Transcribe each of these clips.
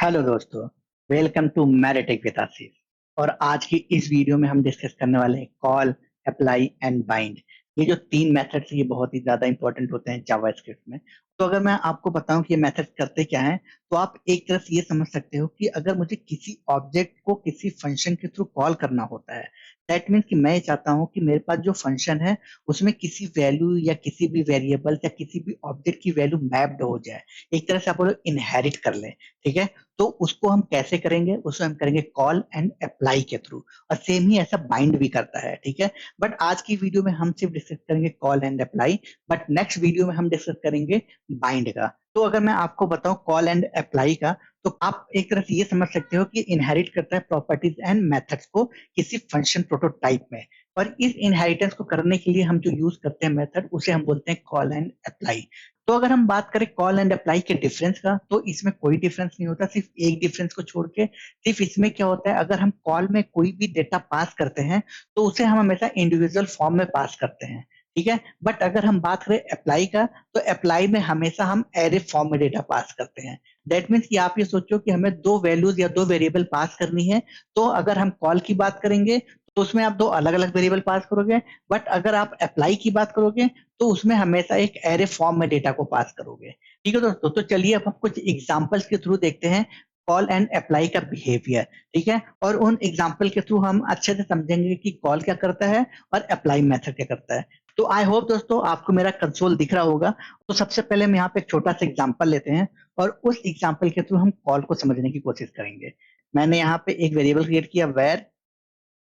Hello दोस्तों, welcome to मैरिटेक with आशीष। और आज की इस वीडियो में हम डिस्कस करने वाले हैं कॉल, अप्लाई एंड बाइंड। ये जो तीन मेथड्स हैं ये बहुत ही ज्यादा इंपॉर्टेंट होते हैं जावास्क्रिप्ट में। तो अगर मैं आपको बताऊं कि ये मेथड्स करते क्या हैं, तो आप एक तरफ ये समझ सकते हो कि अगर मुझे किसी ऑब्जेक्ट को किसी फंक्शन के थ्रू कॉल करना होता है, दैट मीन्स कि मैं ये चाहता हूं कि मेरे पास जो फंक्शन है उसमें किसी वैल्यू या किसी भी वेरिएबल या किसी भी ऑब्जेक्ट की वैल्यू मैप्ड हो जाए। एक तरह से आप बोलो इनहेरिट कर लें। ठीक है, तो उसको हम कैसे करेंगे? उसको हम करेंगे कॉल एंड अप्लाई के थ्रू। और सेम ही ऐसा बाइंड भी करता है। ठीक है, बट आज की वीडियो में हम सिर्फ डिस्कस करेंगे call and apply, but next video में हम डिस्कस करेंगे बाइंड का। तो अगर मैं आपको बताऊं कॉल एंड अप्लाई का, तो आप एक तरह से ये समझ सकते हो कि इनहेरिट करता है प्रॉपर्टीज एंड मेथड्स को किसी फंक्शन प्रोटोटाइप में। और इस इनहेरिटेंस को करने के लिए हम जो यूज करते हैं मेथड, उसे हम बोलते हैं कॉल एंड अप्लाई। तो अगर हम बात करें कॉल एंड अप्लाई के डिफरेंस का, तो इसमें कोई डिफरेंस नहीं होता, सिर्फ एक डिफरेंस को छोड़ के। सिर्फ इसमें क्या होता है, अगर हम कॉल में कोई भी डेटा पास करते हैं तो उसे हम हमेशा इंडिविजुअल फॉर्म में पास करते हैं। ठीक है, बट अगर हम बात करें अप्लाई का, तो अप्लाई में हमेशा हम एरे फॉर्म में डेटा पास करते हैं। दैट मीन्स कि आप ये सोचो कि हमें दो वैल्यूज या दो वेरिएबल पास करनी है। तो अगर हम कॉल की बात करेंगे तो उसमें आप दो अलग अलग वेरिएबल पास करोगे, बट अगर आप अप्लाई की बात करोगे तो उसमें हमेशा एक एरे फॉर्म में डेटा को पास करोगे। ठीक है दोस्तों, तो चलिए अब हम कुछ एग्जांपल्स के थ्रू देखते हैं कॉल एंड अप्लाई का बिहेवियर। ठीक है, और उन एग्जांपल के थ्रू हम अच्छे से समझेंगे कि कॉल क्या करता है और अप्लाई मेथड क्या करता है। तो आई होप दोस्तों आपको मेरा कंसोल दिख रहा होगा। तो सबसे पहले हम यहाँ पे एक छोटा सा एग्जांपल लेते हैं और उस एग्जांपल के थ्रू हम कॉल को समझने की कोशिश करेंगे। मैंने यहाँ पे एक वेरिएबल क्रिएट किया, var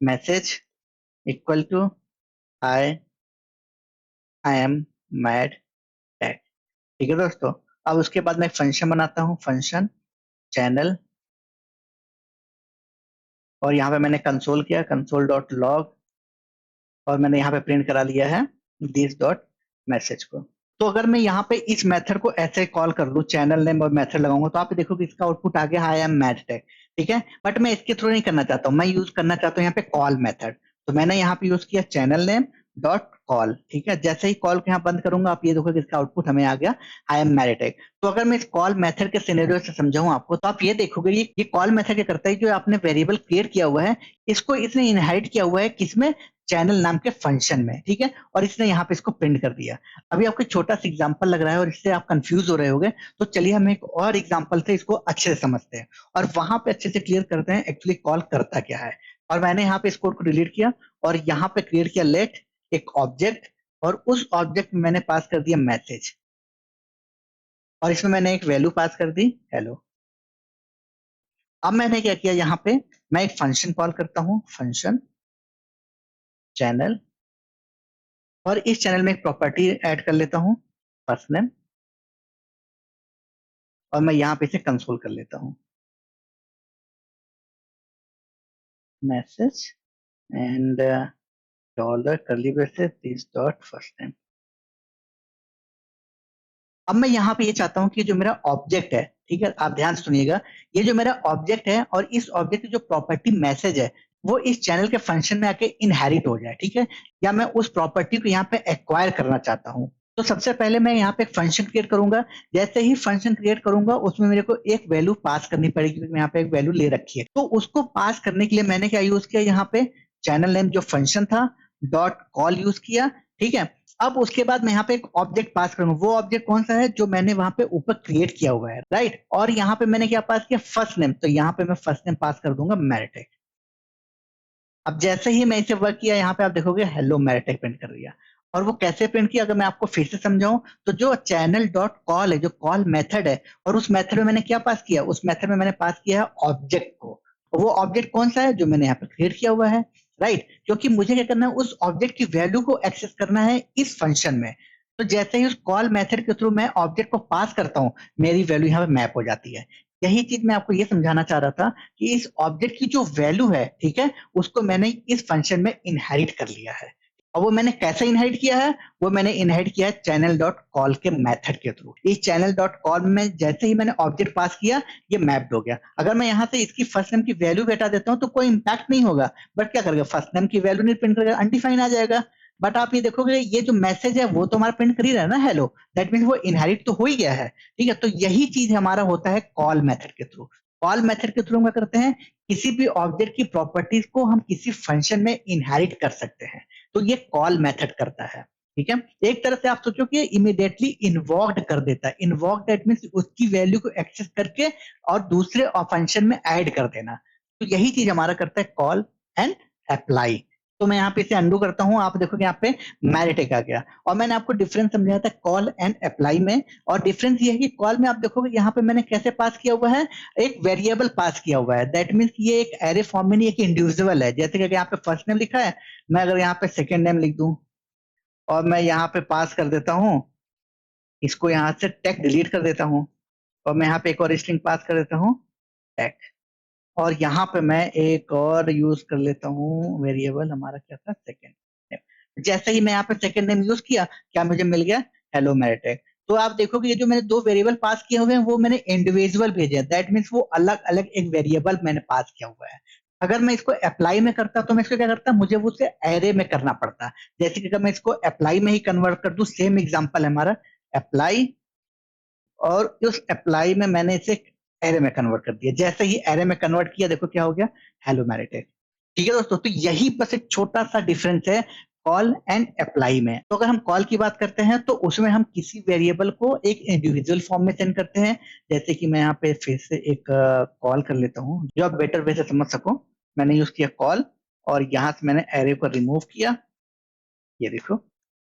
message equal to I I am mad tag. ठीक है दोस्तों, अब उसके बाद मैं एक फंक्शन बनाता हूँ, फंक्शन चैनल। और यहाँ पे मैंने कंसोल किया, कंसोल डॉट लॉग, और मैंने यहाँ पे प्रिंट करा लिया है दिस डॉट मैसेज को। तो अगर मैं यहाँ पे इस मेथड को ऐसे कॉल कर लूँ, चैनल नेम और मेथड लगाऊंगा, तो आप देखो कि इसका आउटपुट आ गया आई एम मैड टैग। ठीक है, बट मैं इसके थ्रू नहीं करना चाहता हूँ, मैं यूज करना चाहता हूँ यहाँ पे कॉल मेथड। तो मैंने यहाँ पे यूज किया चैनल नेम डॉट कॉल। ठीक है, जैसे ही कॉल को यहाँ बंद करूंगा, आप ये देखो कि इसका आउटपुट हमें आ गया आई एम मैड टैग। तो अगर मैं इस कॉल मेथड के सिनेरियो से समझाऊं आपको, तो आप ये देखोगे ये कॉल मेथड क्या करता है, जो आपने वेरिएबल क्रिएट किया हुआ है इसको इसने इनहेरिट किया हुआ है किसमें, चैनल नाम के फंक्शन में। ठीक है, और इसने यहाँ पे इसको प्रिंट कर दिया। अभी आपको छोटा सा एग्जांपल लग रहा है और इससे आप कंफ्यूज हो रहे होंगे, तो चलिए हम एक और एग्जांपल से इसको अच्छे से समझते हैं और वहां पे अच्छे से क्लियर करते हैं एक्चुअली कॉल करता क्या है। और मैंने यहाँ पे इस कोड को डिलीट किया और यहाँ पे क्रिएट किया लेट एक ऑब्जेक्ट, और उस ऑब्जेक्ट में मैंने पास कर दिया मैसेज, और इसमें मैंने एक वैल्यू पास कर दी हेलो। अब मैंने क्या किया, यहाँ पे मैं एक फंक्शन कॉल करता हूँ, फंक्शन चैनल, और इस चैनल में एक प्रॉपर्टी ऐड कर लेता हूँ, फर्स्ट नेम, और मैं यहाँ पे इसे कंसोल कर लेता हूँ, message and dollar curly braces this dot first name. अब मैं यहाँ पे ये चाहता हूँ कि जो मेरा ऑब्जेक्ट है, ठीक है, आप ध्यान से सुनिएगा, ये जो मेरा ऑब्जेक्ट है और इस ऑब्जेक्ट की जो प्रॉपर्टी मैसेज है वो इस चैनल के फंक्शन में आके इनहेरिट हो जाए। ठीक है, या मैं उस प्रॉपर्टी को यहाँ पे एक्वायर करना चाहता हूँ। तो सबसे पहले मैं यहाँ पे एक फंक्शन क्रिएट करूंगा। जैसे ही फंक्शन क्रिएट करूंगा उसमें मेरे को एक वैल्यू पास करनी पड़ेगी, क्योंकि यहाँ पे एक वैल्यू ले रखी है। तो उसको पास करने के लिए मैंने क्या यूज किया, यहाँ पे चैनल नेम जो फंक्शन था डॉट कॉल यूज किया। ठीक है, अब उसके बाद मैं यहाँ पे एक ऑब्जेक्ट पास करूंगा। वो ऑब्जेक्ट कौन सा है, जो मैंने वहां पे ऊपर क्रिएट किया हुआ है, राइट। और यहाँ पे मैंने क्या पास किया, फर्स्ट नेम। तो यहाँ पे मैं फर्स्ट नेम पास कर दूंगा मैरिटेक। अब जैसे ही मैं इसे वर्क किया, यहाँ पे आप देखोगे हेलो मैरिटेक प्रिंट कर दिया। और वो कैसे प्रिंट किया, अगर मैं आपको फिर से समझाऊं, तो जो चैनल डॉट कॉल है, जो कॉल मेथड है, और उस मेथड में मैंने क्या पास किया, उस मेथड में मैंने पास किया है ऑब्जेक्ट को। वो ऑब्जेक्ट कौन सा है, जो मैंने यहाँ पे क्रिएट किया हुआ है, राइट। क्योंकि मुझे क्या करना है, उस ऑब्जेक्ट की वैल्यू को एक्सेस करना है इस फंक्शन में। तो जैसे ही उस कॉल मेथड के थ्रू मैं ऑब्जेक्ट को पास करता हूँ, मेरी वैल्यू यहाँ पे मैप हो जाती है। यही चीज मैं आपको ये समझाना चाह रहा था कि इस ऑब्जेक्ट की जो वैल्यू है, ठीक है, उसको मैंने इस फंक्शन में इनहेरिट कर लिया है। और वो मैंने कैसे इनहेरिट किया है, वो मैंने इनहेरिट किया है चैनल डॉट कॉल के मेथड के थ्रू। इस चैनल डॉट कॉल में जैसे ही मैंने ऑब्जेक्ट पास किया, ये मैप्ड हो गया। अगर मैं यहाँ से इसकी फर्स्ट नेम की वैल्यू घटा देता हूँ तो कोई इंपैक्ट नहीं होगा, बट क्या करेगा, फर्स्ट नेम की वैल्यू नहीं प्रिंट करेगा, अनडिफाइन आ जाएगा। बट आप ये देखोगे ये जो मैसेज है वो तो हमारा प्रिंट कर ही रहा है ना, हेलो। दैट मीन वो इनहेरिट तो हो ही गया है। ठीक है, तो यही चीज हमारा होता है कॉल मेथड के थ्रू। कॉल मेथड के थ्रू हम क्या करते हैं, किसी भी ऑब्जेक्ट की प्रॉपर्टीज को हम किसी फंक्शन में इनहेरिट कर सकते हैं, तो ये कॉल मेथड करता है। ठीक है, एक तरह से आप सोचो कि इमीडिएटली इन्वॉक्ड कर देता है। इन्वॉक दैट मीन्स उसकी वैल्यू को एक्सेस करके और दूसरे फंक्शन में ऐड कर देना। तो यही चीज हमारा करता है कॉल एंड अप्लाई। तो मैं यहाँ पे इसे अंडू करता हूँ, आप देखोगे यहाँ पे मैरिटेक आ गया, और मैंने आपको डिफरेंस समझाया था कॉल एंड अप्लाई में। और डिफरेंस ये है कि कॉल में आप देखोगे यहाँ पे मैंने कैसे पास किया हुआ है, एक वेरिएबल पास किया हुआ है। दैट मीन्स ये एक एरे फॉर्म में नहीं, एक इंडिविजुअल है। जैसे कि यहाँ पे फर्स्ट नेम लिखा है, मैं अगर यहाँ पे सेकेंड नेम लिख दूं और मैं यहाँ पे पास कर देता हूँ, इसको यहाँ से टेक डिलीट कर देता हूँ, और मैं यहाँ पे एक और स्ट्रिंग पास कर देता हूँ टेक, और यहाँ पे मैं एक और यूज कर लेता हूँ वेरिएबल, हमारा क्या था सेकेंड नेम। जैसे ही मैं यहाँ पे सेकेंड नेम यूज किया, क्या मुझे मिल गया, हेलो मैरिटेक। तो आप देखोगे ये जो मैंने दो वेरिएबल पास किए हुए हैं वो मैंने इंडिविजुअल भेजे हैं। दैट मीन्स वो अलग अलग एक वेरिएबल मैंने पास किया हुआ है। अगर मैं इसको अप्लाई में करता तो मैं इसको क्या करता, मुझे वो उसे एरे में करना पड़ता। जैसे कि अगर मैं इसको अप्लाई में ही कन्वर्ट कर दूं, सेम एग्जांपल है हमारा अप्लाई, और उस अप्लाई में मैंने इसे एरे में कन्वर्ट कर दिया। जैसे ही एरे में कन्वर्ट किया, देखो क्या हो गया, हेलो मैरिटेक। ठीक है दोस्तों, तो यही बस एक छोटा सा डिफरेंस है कॉल एंड अप्लाई में। तो अगर हम कॉल की बात करते हैं तो उसमें हम किसी वेरिएबल को एक इंडिविजुअल फॉर्म में सेंड करते हैं। जैसे कि मैं यहाँ पे फिर से एक कॉल कर लेता हूँ जो आप बेटर वे से समझ सको। मैंने यूज किया कॉल, और यहाँ से मैंने एरे को रिमूव किया। ये देखो,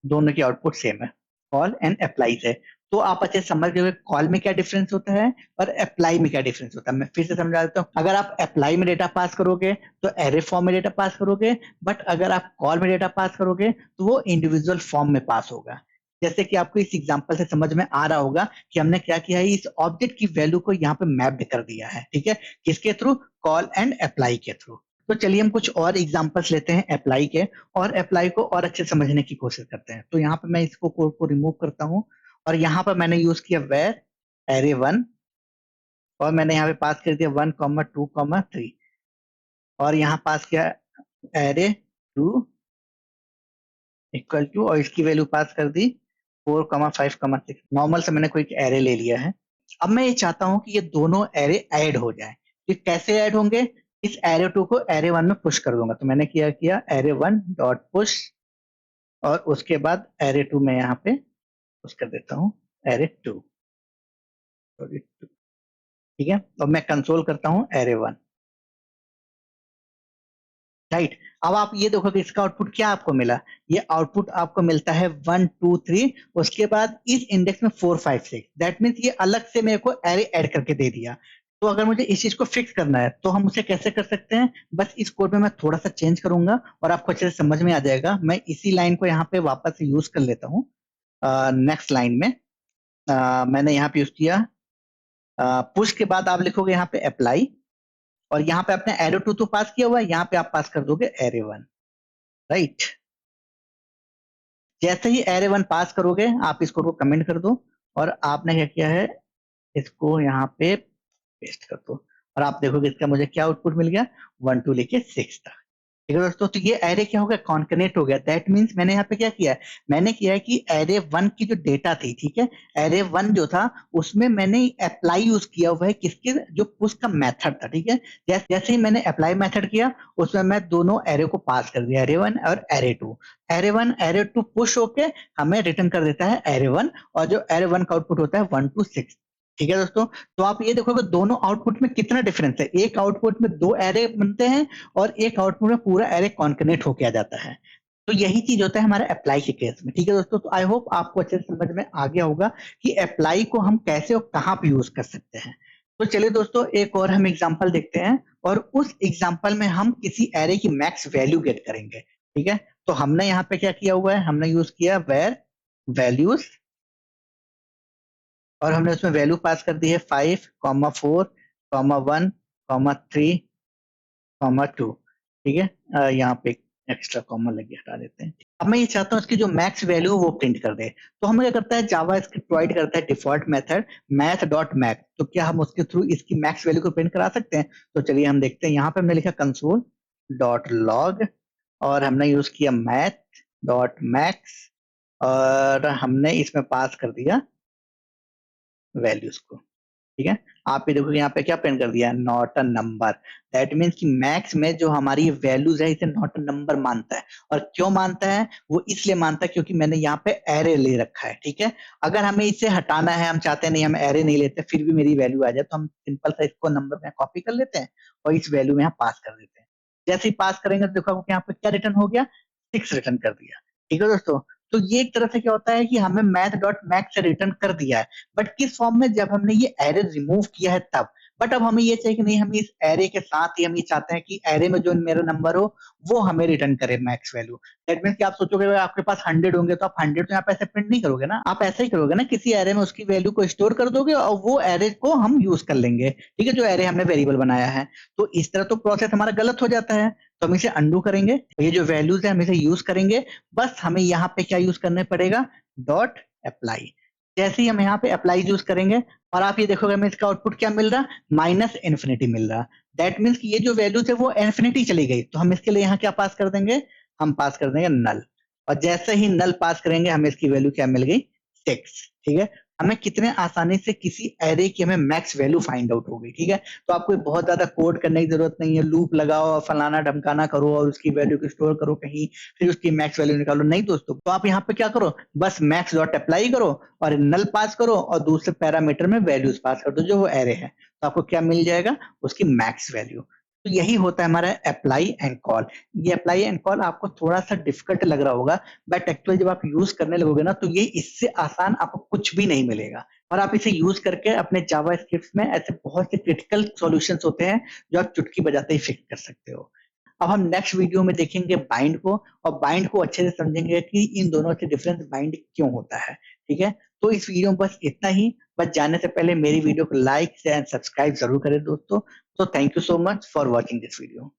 दोनों की आउटपुट सेम है, कॉल एंड अप्लाई से। तो आप अच्छे से समझ गए कॉल में क्या डिफरेंस होता है और अप्लाई में क्या डिफरेंस होता है। मैं फिर से समझा देता हूँ, अगर आप अप्लाई में डेटा पास करोगे तो एरे फॉर्म में डेटा पास करोगे, बट अगर आप कॉल में डेटा पास करोगे तो वो इंडिविजुअल फॉर्म में पास होगा। जैसे कि आपको इस एग्जांपल से समझ में आ रहा होगा कि हमने क्या किया है, इस ऑब्जेक्ट की वैल्यू को यहाँ पे मैप्ड कर दिया है। ठीक है, किसके थ्रू, कॉल एंड अप्लाई के थ्रू। तो चलिए हम कुछ और एग्जांपल्स लेते हैं अप्लाई के, और अप्लाई को और अच्छे समझने की कोशिश करते हैं। तो यहाँ पे मैं इसको कोड को रिमूव करता हूँ, और यहाँ पर मैंने यूज किया वेर एरे वन, और मैंने यहाँ पे पास कर दिया 1,2,3, और यहाँ पास किया एरे टू इक्वल टू, और इसकी वैल्यू पास कर दी 4,5,6। नॉर्मल से मैंने कोई एरे ले लिया है। अब मैं ये चाहता हूं कि ये दोनों एरे ऐड हो जाए। ये कैसे ऐड होंगे, इस एरे टू को एरे वन में पुश कर दूंगा। तो मैंने किया किया एरे वन डॉट पुश, और उसके बाद एरे टू में यहाँ पे पुश कर देता हूँ एरे टू, ठीक है। अब मैं कंसोल करता हूँ एरे वन, राइट। अब आप ये देखो कि इसका आउटपुट क्या आपको मिला, ये आउटपुट आपको मिलता है 1, 2, 3, उसके बाद इस इंडेक्स में 4, 5, 6। दैट मीन्स ये अलग से मेरे को एरे ऐड करके दे दिया। तो अगर मुझे इस चीज को फिक्स करना है तो हम उसे कैसे कर सकते हैं, बस इस कोड में मैं थोड़ा सा चेंज करूंगा और आपको अच्छे से समझ में आ जाएगा। मैं इसी लाइन को यहाँ पे वापस यूज कर लेता हूँ। नेक्स्ट लाइन में मैंने यहाँ पे यूज किया पुश के बाद आप लिखोगे यहाँ पे अप्लाई, और यहाँ पे आपने एरो टू तो पास किया हुआ है, यहाँ पे आप पास कर दोगे एरे वन, राइट। जैसे ही एरे वन पास करोगे आप इसको कमेंट कर दो, और आपने क्या किया है, इसको यहाँ पे पेस्ट कर दो, और आप देखोगे इसका मुझे क्या आउटपुट मिल गया, 1, 2 लेके 6 तक। ठीक है दोस्तों, तो ये एरे क्या हो गया, कॉन्कनेट हो गया। दैट मीन्स मैंने यहाँ पे क्या किया है, मैंने किया है कि एरे वन की जो डेटा थी, ठीक है, एरे वन जो था उसमें मैंने अप्लाई यूज किया हुआ है, किसके, जो पुश का मेथड था। ठीक है, जैसे ही मैंने अप्लाई मेथड किया उसमें मैं दोनों एरे को पास कर दिया, एरे वन और array two. Array two push होके हमें रिटर्न कर देता है एरे वन, और जो एरे वन का आउटपुट होता है 1, 2, 6। ठीक है दोस्तों, तो आप ये देखोगे दोनों आउटपुट में कितना डिफरेंस है। एक आउटपुट में दो एरे बनते हैं और एक आउटपुट में पूरा एरे कॉन्कनेट होके आ जाता है। तो यही चीज होता है हमारे अप्लाई के केस में। ठीक है दोस्तों, तो आई होप आपको अच्छे से समझ में आ गया होगा कि अप्लाई को हम कैसे और कहाँ पे यूज कर सकते हैं। तो चलिए दोस्तों, एक और हम एग्जांपल देखते हैं, और उस एग्जांपल में हम किसी एरे की मैक्स वैल्यू गेट करेंगे। ठीक है, तो हमने यहाँ पे क्या किया हुआ है, हमने यूज किया वेर वैल्यूज, और हमने उसमें वैल्यू पास कर दी है 5, 4, 1, 3, 2। ठीक है, यहाँ पे एक्स्ट्रा कॉमा लगे, हटा देते हैं। अब मैं ये चाहता हूँ इसकी जो मैक्स वैल्यू वो प्रिंट कर दे। तो हमें क्या करता है, जावा स्क्रिप्ट प्रोवाइड करता है default method math dot max. तो क्या हम उसके थ्रू इसकी मैक्स वैल्यू को प्रिंट करा सकते हैं? तो चलिए हम देखते हैं। यहाँ पे हमने लिखा कंसोल डॉट लॉग, और हमने यूज किया मैथ डॉट मैक्स, और हमने इसमें पास कर दिया वैल्यूज को। ठीक है, आप ये देखोगे यहाँ पे क्या प्रिंट कर दिया है, not a number. That means कि मैक्स में जो हमारी वैल्यूज है इसे नॉट अ नंबर मानता है। और क्यों मानता है, वो इसलिए मानता है क्योंकि मैंने यहाँ पे एरे ले रखा है, ठीक है। अगर हमें इसे हटाना है, हम चाहते हैं नहीं हम एरे नहीं लेते फिर भी मेरी वैल्यू आ जाए, तो हम सिंपल सा इसको नंबर में कॉपी कर लेते हैं और इस वैल्यू में यहाँ पास कर देते हैं। जैसे ही पास करेंगे तो देखो यहाँ पे क्या रिटर्न हो गया, 6 रिटर्न कर दिया। ठीक है दोस्तों, तो ये एक तरह से क्या होता है कि हमें मैथ डॉट मैक्स से रिटर्न कर दिया है, बट किस फॉर्म में, जब हमने ये एरे रिमूव किया है तब। बट अब हमें ये चाहिए कि नहीं, हम इस एरे के साथ ही हम ये चाहते हैं कि एरे में जो मेरा नंबर हो वो हमें रिटर्न करे मैक्स वैल्यू। दैट मीन्स कि आप सोचोगे अगर आपके पास 100 होंगे तो आप 100 तो यहाँ पे ऐसे प्रिंट नहीं करोगे ना, आप ऐसा ही करोगे ना, किसी एरे में उसकी वैल्यू को स्टोर कर दोगे और वो एरे को हम यूज कर लेंगे, ठीक है, जो एरे हमने वेरिएबल बनाया है। तो इस तरह तो प्रोसेस हमारा गलत हो जाता है, तो हम इसे अंडू करेंगे, ये जो वैल्यूज है हम इसे यूज करेंगे। बस हमें यहाँ पे क्या यूज करने पड़ेगा, डॉट अप्लाई। जैसे ही हम यहाँ पे अप्लाई यूज करेंगे और आप ये देखोगे हमें इसका आउटपुट क्या मिल रहा, माइनस इन्फिनिटी मिल रहा। दैट मीन्स कि ये जो वैल्यूज है वो इन्फिनिटी चली गई, तो हम इसके लिए यहाँ क्या पास कर देंगे, हम पास कर देंगे नल। और जैसे ही नल पास करेंगे हमें इसकी वैल्यू क्या मिल गई, 6। ठीक है, हमें कितने आसानी से किसी एरे की हमें मैक्स वैल्यू फाइंड आउट हो गई। ठीक है, तो आपको बहुत ज्यादा कोड करने की जरूरत नहीं है, लूप लगाओ और फलाना ढमकाना करो और उसकी वैल्यू को स्टोर करो कहीं, फिर उसकी मैक्स वैल्यू निकालो, नहीं दोस्तों। तो आप यहाँ पे क्या करो, बस मैक्स डॉट अप्लाई करो और नल पास करो और दूसरे पैरामीटर में वैल्यूज पास कर दो जो वो एरे है, तो आपको क्या मिल जाएगा, उसकी मैक्स वैल्यू। तो यही होता है हमारा अप्लाई एंड कॉल। ये अप्लाई एंड कॉल आपको थोड़ा सा डिफिकल्ट लग रहा होगा, बट एक्चुअली जब आप यूज करने लगोगे ना तो ये इससे आसान आपको कुछ भी नहीं मिलेगा। और आप इसे यूज करके अपने जावा स्क्रिप्ट में ऐसे बहुत से क्रिटिकल सॉल्यूशंस होते हैं जो आप चुटकी बजाते ही फिक्स कर सकते हो। अब हम नेक्स्ट वीडियो में देखेंगे बाइंड को, और बाइंड को अच्छे से समझेंगे कि इन दोनों से डिफरेंस बाइंड क्यों होता है। ठीक है, तो इस वीडियो में बस इतना ही। बस जाने से पहले मेरी वीडियो को लाइक शेयर एंड सब्सक्राइब जरूर करें दोस्तों। तो thank you so much for watching this video.